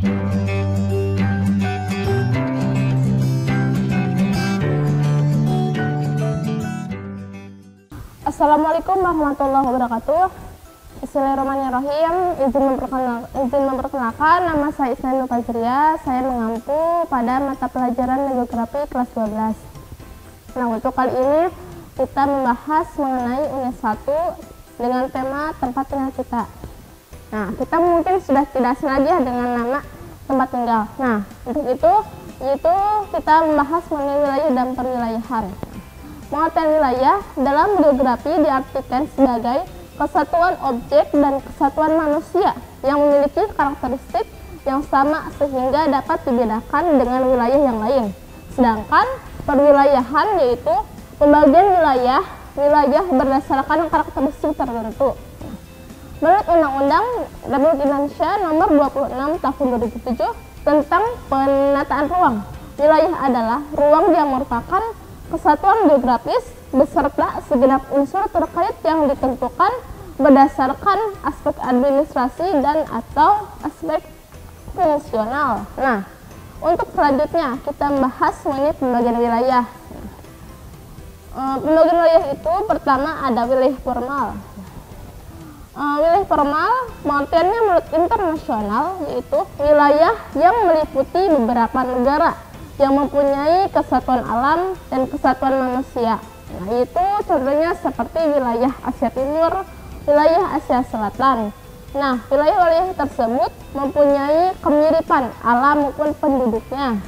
Assalamualaikum warahmatullahi wabarakatuh. Bismillahirrahmanirrahim. Izin memperkenalkan, nama saya Isna Fajria. Saya mengampu pada mata pelajaran geografi kelas 12. Nah, untuk kali ini kita membahas mengenai unit 1 dengan tema tempat tinggal kita. Nah, kita mungkin sudah tidak asing lagi ya dengan nama tempat tinggal. Nah, untuk itu kita membahas mengenai wilayah dan perwilayahan. Pengertian wilayah dalam geografi diartikan sebagai kesatuan objek dan kesatuan manusia yang memiliki karakteristik yang sama sehingga dapat dibedakan dengan wilayah yang lain. Sedangkan perwilayahan yaitu pembagian wilayah berdasarkan karakteristik tertentu. Menurut Undang-Undang Republik Indonesia Nomor 26 Tahun 2007 tentang penataan ruang, wilayah adalah ruang yang merupakan kesatuan geografis beserta segenap unsur terkait yang ditentukan berdasarkan aspek administrasi dan atau aspek fungsional. Nah, untuk selanjutnya kita membahas mengenai pembagian wilayah. Pembagian wilayah itu pertama ada wilayah formal. Wilayah formal pengertiannya menurut internasional yaitu wilayah yang meliputi beberapa negara yang mempunyai kesatuan alam dan kesatuan manusia. Nah, itu contohnya seperti wilayah Asia Timur, wilayah Asia Selatan. Nah, wilayah-wilayah tersebut mempunyai kemiripan alam maupun penduduknya.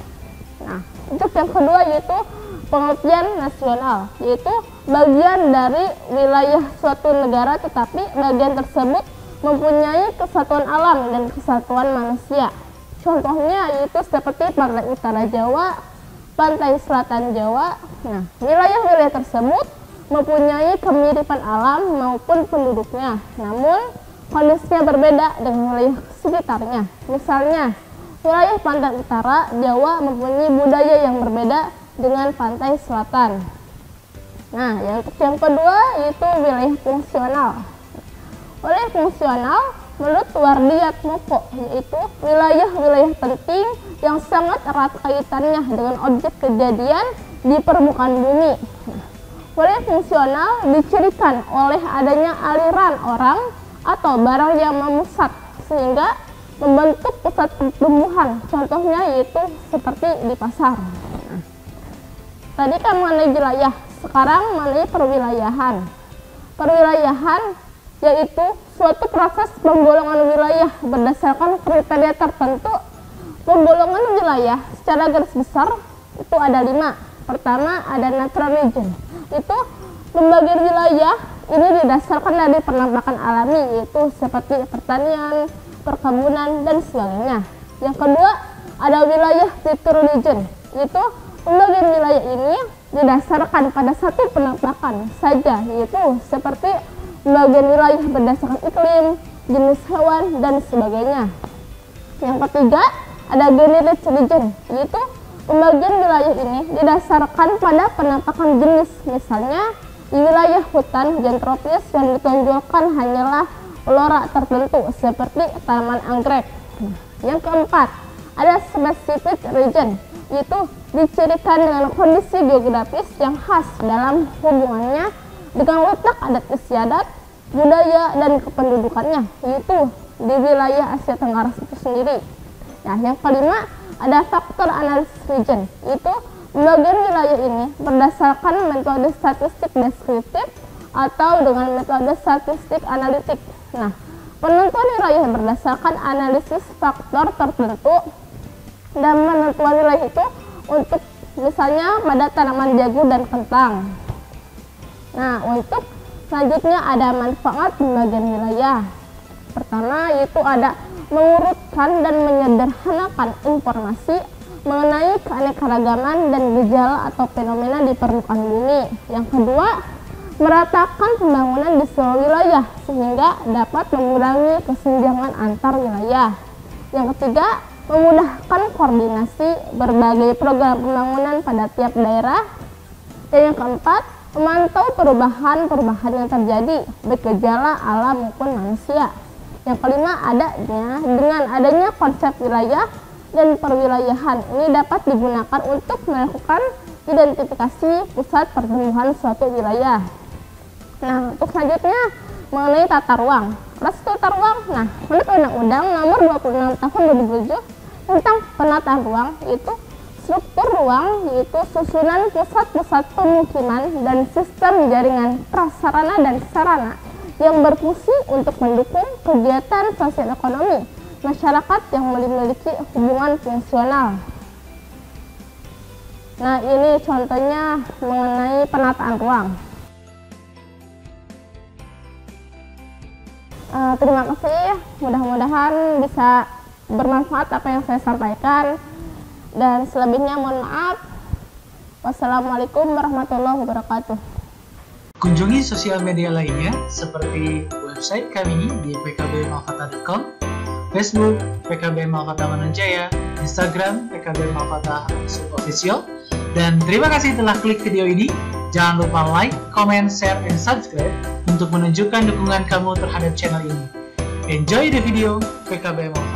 Nah, untuk yang kedua yaitu pengertian nasional, yaitu bagian dari wilayah suatu negara tetapi bagian tersebut mempunyai kesatuan alam dan kesatuan manusia. Contohnya yaitu seperti pantai utara Jawa, pantai selatan Jawa. Nah, wilayah-wilayah tersebut mempunyai kemiripan alam maupun penduduknya, namun kondisinya berbeda dengan wilayah sekitarnya. Misalnya, wilayah pantai utara Jawa mempunyai budaya yang berbeda dengan pantai selatan. Nah, yang kedua yaitu wilayah fungsional. Wilayah fungsional menurut Wardiatmoko yaitu wilayah-wilayah penting yang sangat erat kaitannya dengan objek kejadian di permukaan bumi. Wilayah fungsional dicirikan oleh adanya aliran orang atau barang yang memusat sehingga membentuk pusat pertumbuhan. Contohnya yaitu seperti di pasar. Tadi kan mengenai wilayah, sekarang mengenai perwilayahan. Perwilayahan yaitu suatu proses pembolongan wilayah berdasarkan kriteria tertentu. Pembolongan wilayah secara garis besar itu ada 5. Pertama ada natural region, itu pembagian wilayah ini didasarkan dari penampakan alami yaitu seperti pertanian, perkebunan dan sebagainya. Yang kedua ada wilayah feature region, itu pembagian wilayah ini didasarkan pada satu penampakan saja yaitu seperti pembagian wilayah berdasarkan iklim, jenis hewan, dan sebagainya. Yang ketiga, ada generate region, yaitu pembagian wilayah ini didasarkan pada penampakan jenis. Misalnya, di wilayah hutan gentropis yang ditonjolkan hanyalah flora tertentu, seperti tanaman anggrek. Yang keempat, ada specific region, yaitu dicirikan dengan kondisi geografis yang khas dalam hubungannya dengan letak adat istiadat, budaya, dan kependudukannya, yaitu di wilayah Asia Tenggara itu sendiri. Nah, yang kelima ada faktor analisis region, yaitu pembagian wilayah ini berdasarkan metode statistik deskriptif atau dengan metode statistik analitik. Nah, penentuan wilayah berdasarkan analisis faktor tertentu dan penentuan wilayah itu untuk misalnya pada tanaman jagung dan kentang. Nah, untuk selanjutnya ada manfaat pembagian wilayah. Pertama yaitu ada mengurutkan dan menyederhanakan informasi mengenai keanekaragaman dan gejala atau fenomena di permukaan bumi. Yang kedua, meratakan pembangunan di seluruh wilayah sehingga dapat mengurangi kesenjangan antar wilayah. Yang ketiga, memudahkan koordinasi berbagai program pembangunan pada tiap daerah. Dan yang keempat, memantau perubahan yang terjadi baik gejala alam maupun manusia. Yang kelima, dengan adanya konsep wilayah dan perwilayahan, ini dapat digunakan untuk melakukan identifikasi pusat pertumbuhan suatu wilayah. Nah, untuk selanjutnya mengenai tata ruang. Restu tata ruang. Nah, menurut Undang-Undang Nomor 26 Tahun 2007 tentang penataan ruang, yaitu struktur ruang, yaitu susunan pusat-pusat pemukiman dan sistem jaringan prasarana dan sarana yang berfungsi untuk mendukung kegiatan sosial ekonomi masyarakat yang memiliki hubungan fungsional. Nah, ini contohnya mengenai penataan ruang. Terima kasih, mudah-mudahan bisa bermanfaat apa yang saya sampaikan, dan selebihnya mohon maaf. Wassalamualaikum warahmatullahi wabarakatuh. Kunjungi sosial media lainnya seperti website kami di pkbmalfata.com, Facebook PKB Malfata Manunjaya, Instagram PKB Malfata Official. Dan terima kasih telah klik video ini. Jangan lupa like, comment, share, and subscribe untuk menunjukkan dukungan kamu terhadap channel ini. Enjoy the video PKB Malfata.